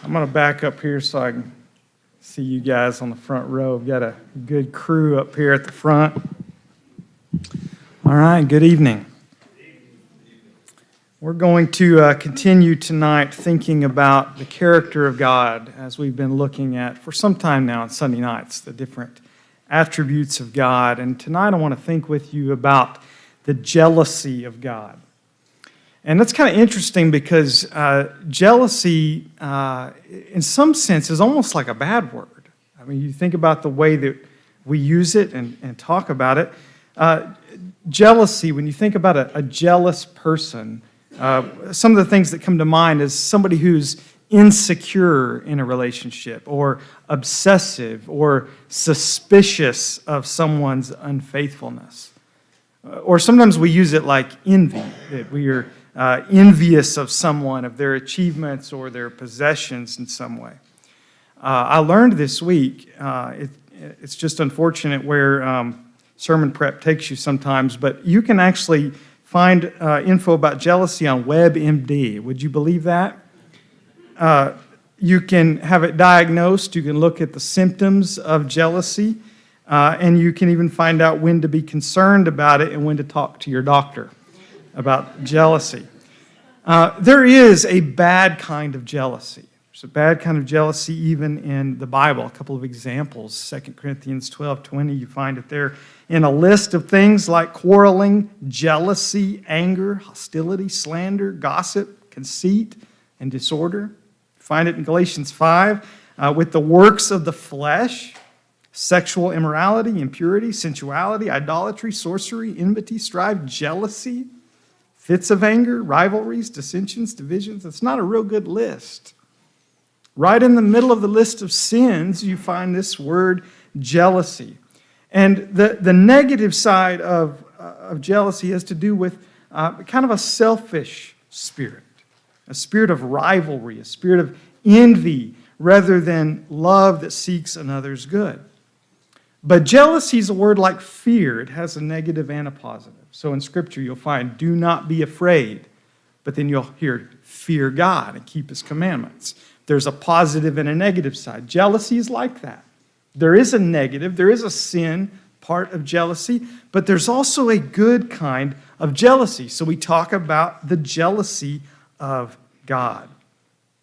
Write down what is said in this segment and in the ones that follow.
I'm going to back up here so I can see you guys on the front row. We've got a good crew up here at the front. All right, good evening. We're going to continue tonight thinking about the character of God as we've been looking at for some time now on Sunday nights, the different attributes of God. And tonight I want to think with you about the jealousy of God. And that's kind of interesting because jealousy, in some sense, is almost like a bad word. I mean, you think about the way that we use it and talk about it. Jealousy, when you think about a jealous person, some of the things that come to mind is somebody who's insecure in a relationship or obsessive or suspicious of someone's unfaithfulness. Or sometimes we use it like envy, that we are envious of someone, of their achievements or their possessions in some way. I learned this week, it's just unfortunate where sermon prep takes you sometimes, but you can actually find info about jealousy on WebMD. Would you believe that? You can have it diagnosed. You can look at the symptoms of jealousy, and you can even find out when to be concerned about it and when to talk to your doctor about jealousy. There is a bad kind of jealousy. There's a bad kind of jealousy even in the Bible. A couple of examples. 2 Corinthians 12:20, you find it there in a list of things like quarreling, jealousy, anger, hostility, slander, gossip, conceit, and disorder. You find it in Galatians 5 with the works of the flesh, sexual immorality, impurity, sensuality, idolatry, sorcery, enmity, strife, jealousy, fits of anger, rivalries, dissensions, divisions. It's not a real good list. Right in the middle of the list of sins, you find this word jealousy. And the negative side of jealousy has to do with kind of a selfish spirit, a spirit of rivalry, a spirit of envy, rather than love that seeks another's good. But jealousy is a word like fear. It has a negative and a positive. So in Scripture you'll find, do not be afraid. But then you'll hear, fear God and keep His commandments. There's a positive and a negative side. Jealousy is like that. There is a negative, there is a sin part of jealousy, but there's also a good kind of jealousy. So we talk about the jealousy of God.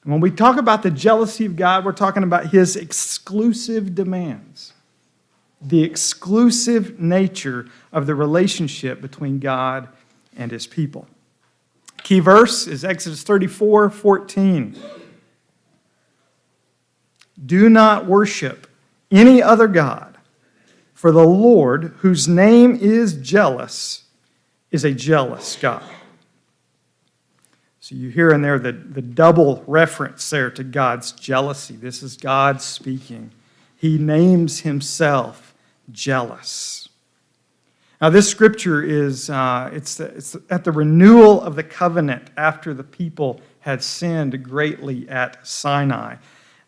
And when we talk about the jealousy of God, we're talking about His exclusive demands. The exclusive nature of the relationship between God and His people. Key verse is Exodus 34:14. Do not worship any other God, for the Lord, whose name is jealous, is a jealous God. So you hear in there the double reference there to God's jealousy. This is God speaking. He names Himself jealous. Now this scripture is it's at the renewal of the covenant after the people had sinned greatly at Sinai.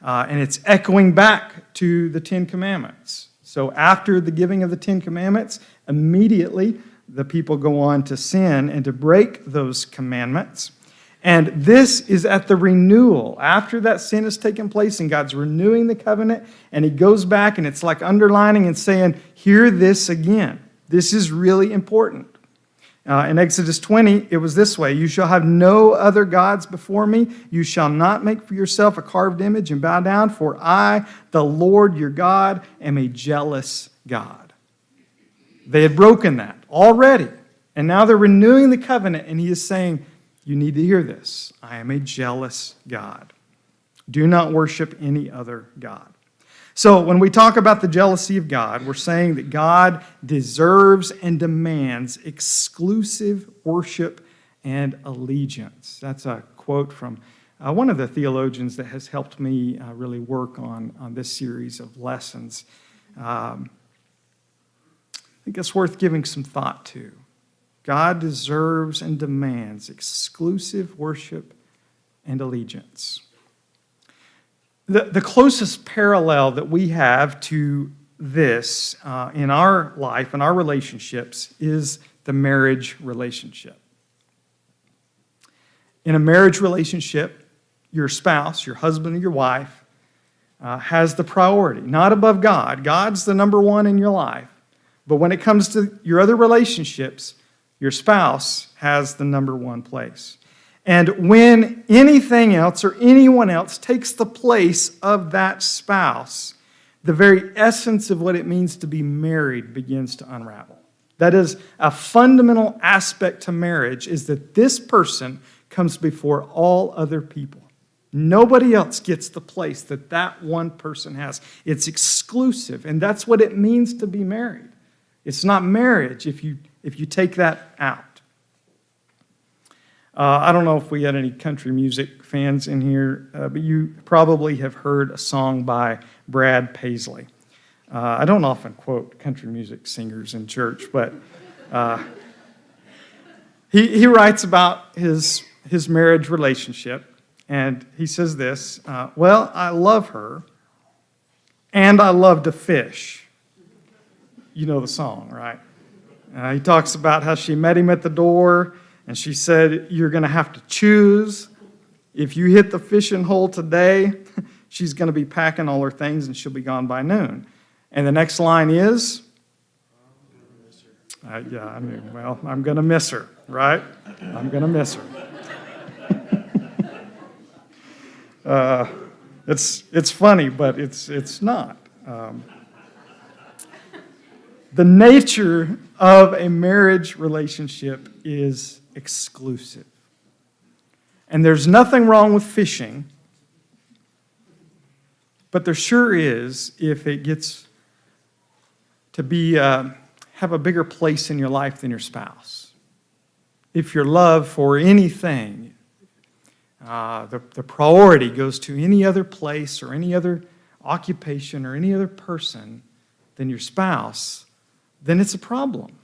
And it's echoing back to the Ten Commandments. So after the giving of the Ten Commandments, immediately the people go on to sin and to break those commandments. And this is at the renewal. After that sin has taken place and God's renewing the covenant, and He goes back and it's like underlining and saying, hear this again. This is really important. In Exodus 20, it was this way. You shall have no other gods before me. You shall not make for yourself a carved image and bow down, for I, the Lord your God, am a jealous God. They had broken that already. And now they're renewing the covenant, and He is saying, you need to hear this. I am a jealous God. Do not worship any other God. So when we talk about the jealousy of God, we're saying that God deserves and demands exclusive worship and allegiance. That's a quote from one of the theologians that has helped me really work on this series of lessons. I think it's worth giving some thought to. God deserves and demands exclusive worship and allegiance. The closest parallel that we have to this in our life, in our relationships, is the marriage relationship. In a marriage relationship, your spouse, your husband or your wife, has the priority, not above God. God's the number one in your life. But when it comes to your other relationships, your spouse has the number one place. And when anything else or anyone else takes the place of that spouse, the very essence of what it means to be married begins to unravel. That is a fundamental aspect to marriage, is that this person comes before all other people. Nobody else gets the place that that one person has. It's exclusive, and that's what it means to be married. It's not marriage if you take that out. I don't know if we had any country music fans in here, but you probably have heard a song by Brad Paisley. I don't often quote country music singers in church, but he writes about his marriage relationship, and he says this, well, I love her, and I love to fish. You know the song, right? He talks about how she met him at the door, and she said, you're going to have to choose. If you hit the fishing hole today, she's going to be packing all her things, and she'll be gone by noon. And the next line is, yeah, I mean, well, I'm going to miss her, right? I'm going to miss her. It's funny, but it's not. The nature of a marriage relationship is exclusive. And there's nothing wrong with fishing, but there sure is if it gets to be have a bigger place in your life than your spouse. If your love for anything, the priority goes to any other place or any other occupation or any other person than your spouse, then it's a problem.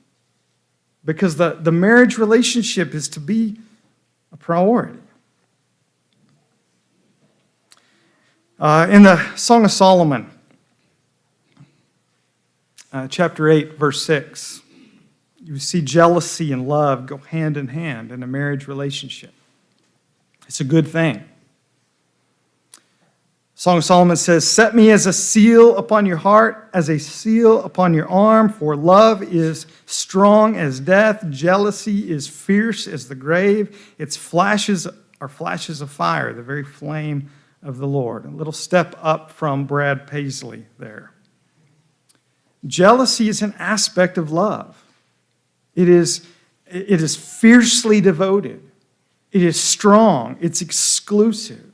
Because the marriage relationship is to be a priority. In the Song of Solomon, chapter 8, verse 6, you see jealousy and love go hand in hand in a marriage relationship. It's a good thing. Song of Solomon says, set me as a seal upon your heart, as a seal upon your arm, for love is strong as death, jealousy is fierce as the grave, its flashes are flashes of fire, the very flame of the Lord. A little step up from Brad Paisley there. Jealousy is an aspect of love. It is fiercely devoted. It is strong. It's exclusive.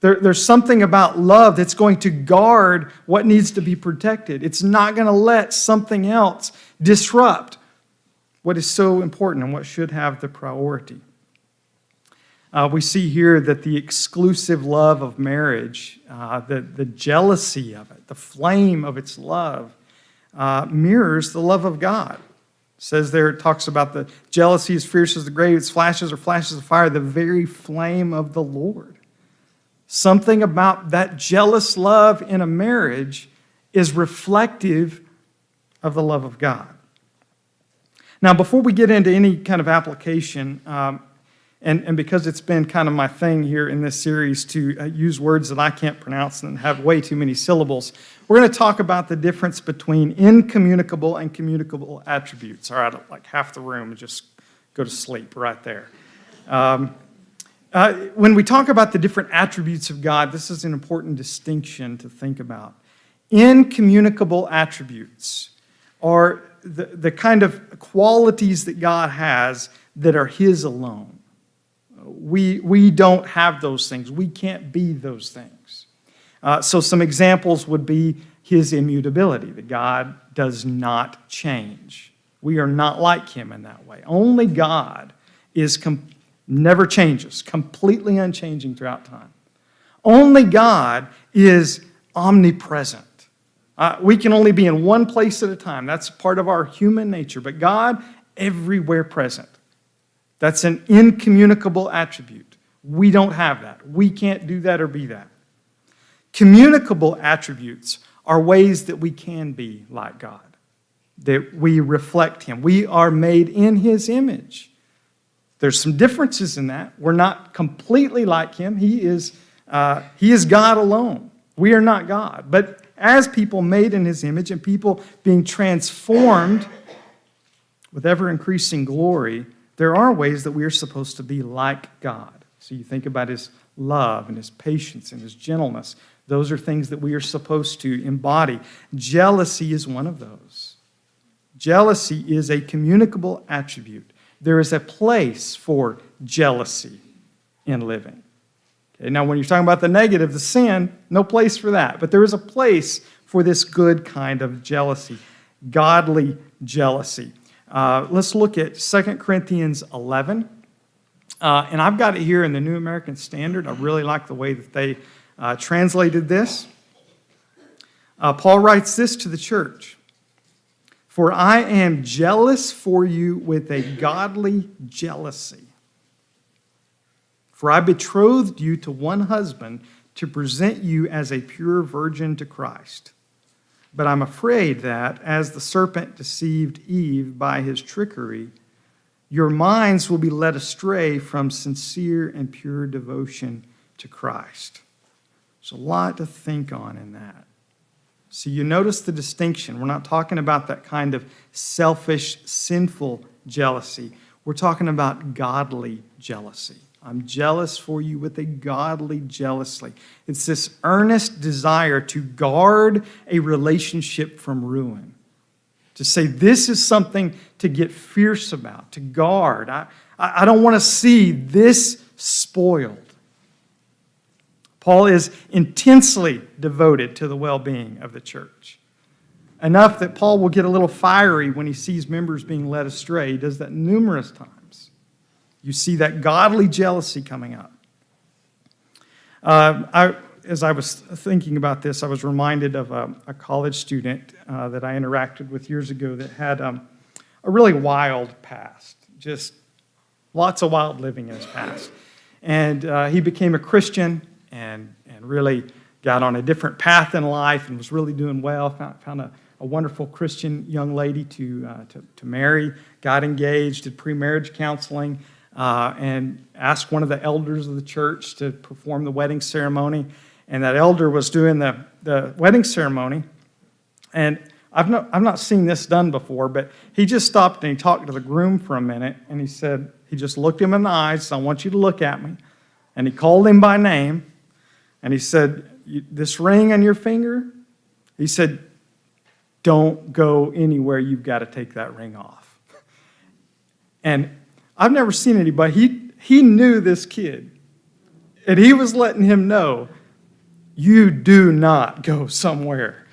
There's something about love that's going to guard what needs to be protected. It's not going to let something else disrupt what is so important and what should have the priority. We see here that the exclusive love of marriage, the jealousy of it, the flame of its love, mirrors the love of God. It says there, it talks about the jealousy is fierce as the grave, its flashes are flashes of fire, the very flame of the Lord. Something about that jealous love in a marriage is reflective of the love of God. Now, before we get into any kind of application, and because it's been kind of my thing here in this series to use words that I can't pronounce and have way too many syllables, we're going to talk about the difference between incommunicable and communicable attributes. All right, like half the room, just go to sleep right there. When we talk about the different attributes of God, this is an important distinction to think about. Incommunicable attributes are the kind of qualities that God has that are His alone. We don't have those things. We can't be those things. So some examples would be His immutability, that God does not change. We are not like Him in that way. Only God is never changes, completely unchanging throughout time. Only God is omnipresent. We can only be in one place at a time. That's part of our human nature. But God, everywhere present. That's an incommunicable attribute. We don't have that. We can't do that or be that. Communicable attributes are ways that we can be like God, that we reflect Him. We are made in His image. There's some differences in that. We're not completely like him. He is God alone. We are not God. But as people made in his image and people being transformed with ever-increasing glory, there are ways that we are supposed to be like God. So you think about his love and his patience and his gentleness. Those are things that we are supposed to embody. Jealousy is one of those. Jealousy is a communicable attribute. There is a place for jealousy in living. Okay, now, when you're talking about the negative, the sin, no place for that. But there is a place for this good kind of jealousy, godly jealousy. Let's look at 2 Corinthians 11. And I've got it here in the New American Standard. I really like the way that they translated this. Paul writes this to the church. For I am jealous for you with a godly jealousy. For I betrothed you to one husband to present you as a pure virgin to Christ. But I'm afraid that, as the serpent deceived Eve by his trickery, your minds will be led astray from sincere and pure devotion to Christ. There's a lot to think on in that. So you notice the distinction. We're not talking about that kind of selfish, sinful jealousy. We're talking about godly jealousy. I'm jealous for you with a godly jealousy. It's this earnest desire to guard a relationship from ruin. To say this is something to get fierce about, to guard. I don't want to see this spoiled. Paul is intensely devoted to the well-being of the church. Enough that Paul will get a little fiery when he sees members being led astray. He does that numerous times. You see that godly jealousy coming up. As I was thinking about this, I was reminded of a college student that I interacted with years ago that had a really wild past. Just lots of wild living in his past. And he became a Christian and really got on a different path in life and was really doing well, found a wonderful Christian young lady to marry, got engaged, did pre-marriage counseling, and asked one of the elders of the church to perform the wedding ceremony. And that elder was doing the wedding ceremony. And I've not seen this done before, but he just stopped and he talked to the groom for a minute, and he said, he just looked him in the eyes, said, I want you to look at me. And he called him by name, and he said, this ring on your finger, he said, don't go anywhere, you've got to take that ring off. And I've never seen anybody, he knew this kid, and he was letting him know, you do not go somewhere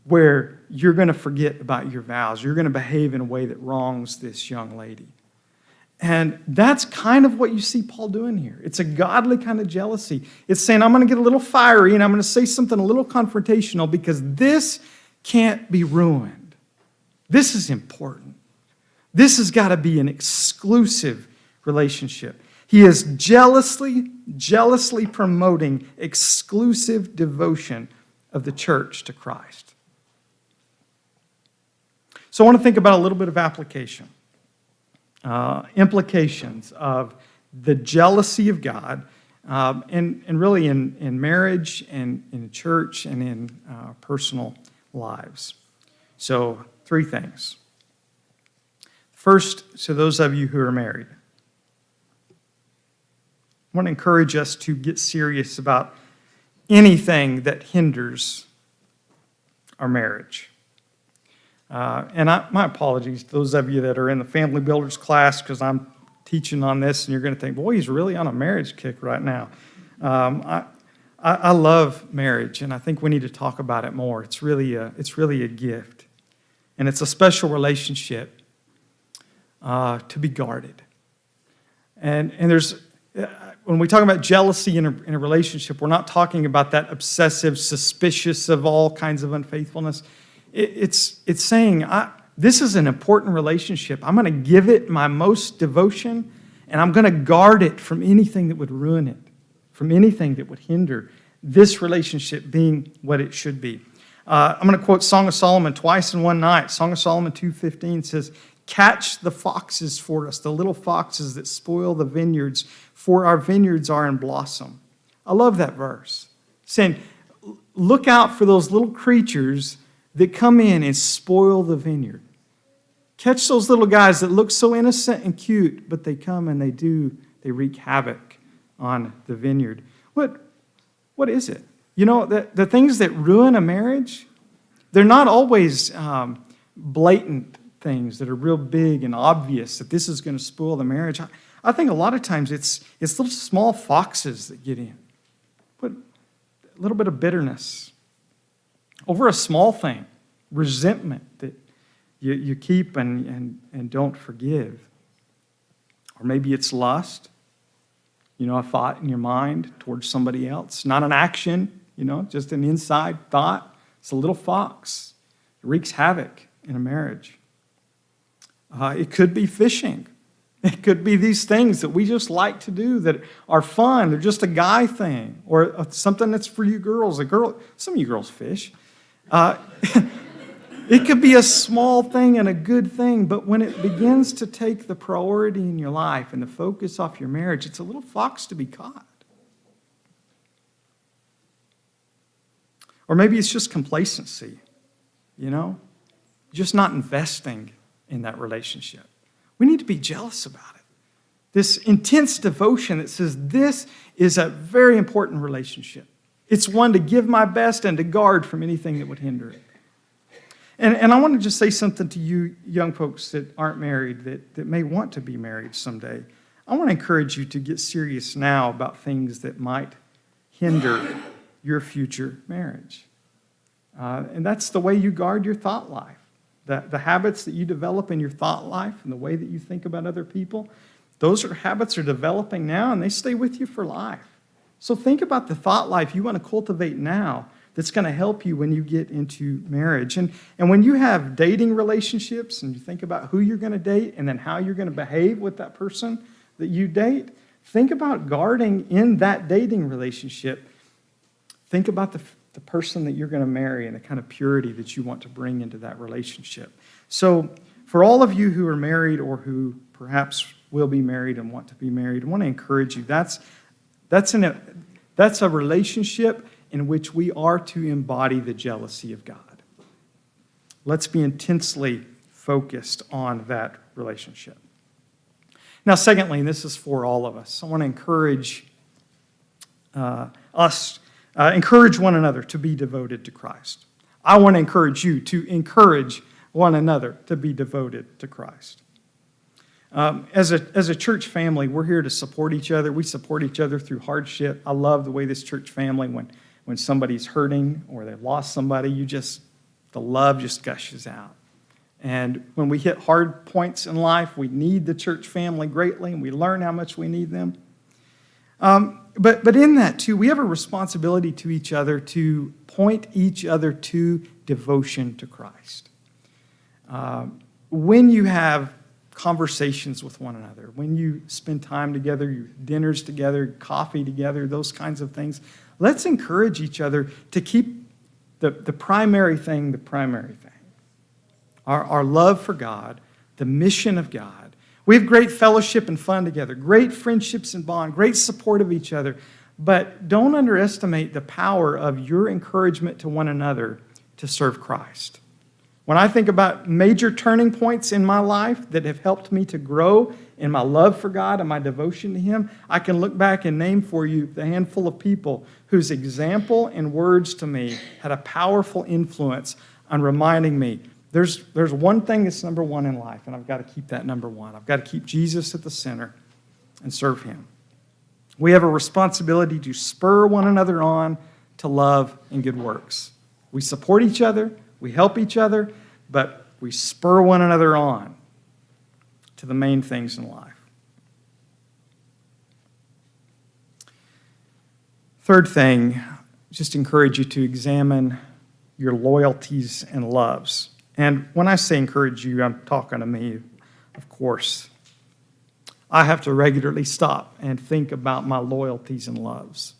where you're going to forget about your vows. You're going to behave in a way that wrongs this young lady. And that's kind of what you see Paul doing here. It's a godly kind of jealousy. It's saying, I'm going to get a little fiery and I'm going to say something a little confrontational because this can't be ruined. This is important. This has got to be an exclusive relationship. He is jealously promoting exclusive devotion of the church to Christ. So I want to think about a little bit of application. Implications of the jealousy of God, and really in marriage and in church and in personal lives. So 3 things. First, to those of you who are married, I want to encourage us to get serious about anything that hinders our marriage. My apologies to those of you that are in the Family Builders class, because I'm teaching on this, and you're going to think, boy, he's really on a marriage kick right now. I love marriage, and I think we need to talk about it more. It's really a gift, and it's a special relationship to be guarded. And there's when we talk about jealousy in a relationship, we're not talking about that obsessive, suspicious of all kinds of unfaithfulness. It's saying, this is an important relationship. I'm going to give it my most devotion, and I'm going to guard it from anything that would ruin it, from anything that would hinder this relationship being what it should be. I'm going to quote Song of Solomon twice in one night. Song of Solomon 2:15 says, catch the foxes for us, the little foxes that spoil the vineyards, for our vineyards are in blossom. I love that verse. Saying, look out for those little creatures that come in and spoil the vineyard. Catch those little guys that look so innocent and cute, but they come and they wreak havoc on the vineyard. What is it? You know, the things that ruin a marriage, they're not always blatant things that are real big and obvious that this is going to spoil the marriage. I think a lot of times it's little small foxes that get in. But a little bit of bitterness over a small thing, resentment that you keep and don't forgive. Or maybe it's lust, a thought in your mind towards somebody else. Not an action, just an inside thought. It's a little fox. It wreaks havoc in a marriage. It could be fishing. It could be these things that we just like to do that are fun. They're just a guy thing, or something that's for you girls. Some of you girls fish. It could be a small thing and a good thing, but when it begins to take the priority in your life and the focus off your marriage, it's a little fox to be caught. Or maybe it's just complacency, just not investing in that relationship. We need to be jealous about it. This intense devotion that says this is a very important relationship. It's one to give my best and to guard from anything that would hinder it. And I want to just say something to you young folks that aren't married, that may want to be married someday. I want to encourage you to get serious now about things that might hinder your future marriage. And that's the way you guard your thought life. The habits that you develop in your thought life and the way that you think about other people, those habits are developing now and they stay with you for life. So think about the thought life you want to cultivate now that's going to help you when you get into marriage. And when you have dating relationships and you think about who you're going to date and then how you're going to behave with that person that you date, think about guarding in that dating relationship. Think about the person that you're going to marry and the kind of purity that you want to bring into that relationship. So for all of you who are married or who perhaps will be married and want to be married, I want to encourage you. That's a relationship in which we are to embody the jealousy of God. Let's be intensely focused on that relationship. Now, secondly, and this is for all of us, I want to encourage encourage one another to be devoted to Christ. I want to encourage you to encourage one another to be devoted to Christ. As a church family, we're here to support each other. We support each other through hardship. I love the way this church family, when somebody's hurting or they've lost somebody, the love just gushes out. And when we hit hard points in life, we need the church family greatly, and we learn how much we need them. But in that, too, we have a responsibility to each other to point each other to devotion to Christ. When you have conversations with one another, when you spend time together, your dinners together, coffee together, those kinds of things, let's encourage each other to keep the primary thing the primary thing. Our love for God, the mission of God. We have great fellowship and fun together, great friendships and bond, great support of each other. But don't underestimate the power of your encouragement to one another to serve Christ. When I think about major turning points in my life that have helped me to grow in my love for God and my devotion to Him, I can look back and name for you the handful of people whose example and words to me had a powerful influence on reminding me there's one thing that's number one in life, and I've got to keep that number one. I've got to keep Jesus at the center and serve Him. We have a responsibility to spur one another on to love and good works. We support each other, we help each other, but we spur one another on to the main things in life. Third thing, just encourage you to examine your loyalties and loves. And when I say encourage you, I'm talking to me, of course. I have to regularly stop and think about my loyalties and loves.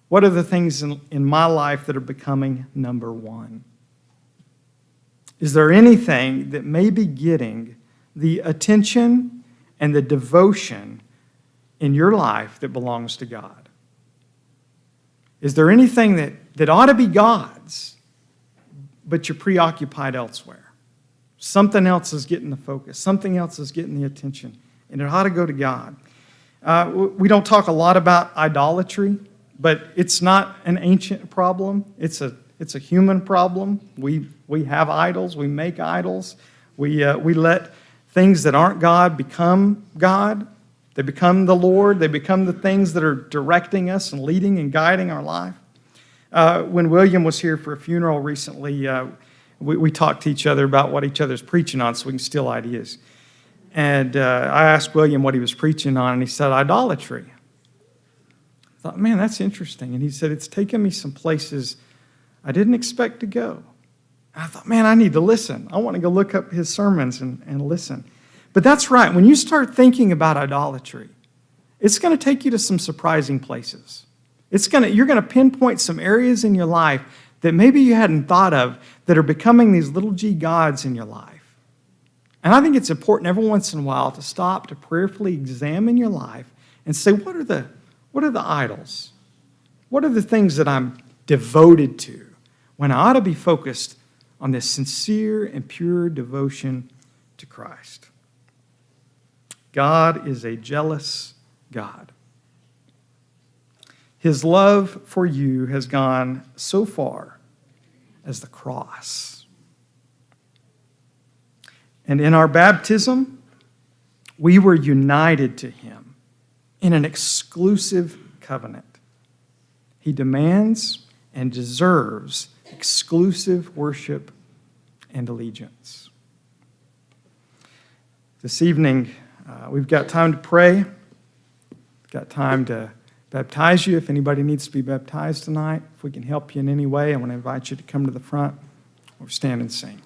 What are the things in my life that are becoming number one? Is there anything that may be getting the attention and the devotion in your life that belongs to God? Is there anything that ought to be God's, but you're preoccupied elsewhere? Something else is getting the focus. Something else is getting the attention, and it ought to go to God. We don't talk a lot about idolatry, but it's not an ancient problem. It's a human problem. We have idols. We make idols. We let things that aren't God become God. They become the Lord. They become the things that are directing us and leading and guiding our life. When William was here for a funeral recently, we talked to each other about what each other's preaching on so we can steal ideas. And I asked William what he was preaching on, and he said, idolatry. I thought, man, that's interesting. And he said, it's taken me some places I didn't expect to go. And I thought, man, I need to listen. I want to go look up his sermons and listen. But that's right. When you start thinking about idolatry, it's going to take you to some surprising places. You're going to pinpoint some areas in your life that maybe you hadn't thought of that are becoming these little g gods in your life. And I think it's important every once in a while to stop, to prayerfully examine your life and say, what are the idols? What are the things that I'm devoted to when I ought to be focused on this sincere and pure devotion to Christ? God is a jealous God. His love for you has gone so far as the cross. And in our baptism, we were united to him in an exclusive covenant. He demands and deserves exclusive worship and allegiance. This evening, we've got time to pray. We've got time to baptize you if anybody needs to be baptized tonight. If we can help you in any way, I want to invite you to come to the front or stand and sing.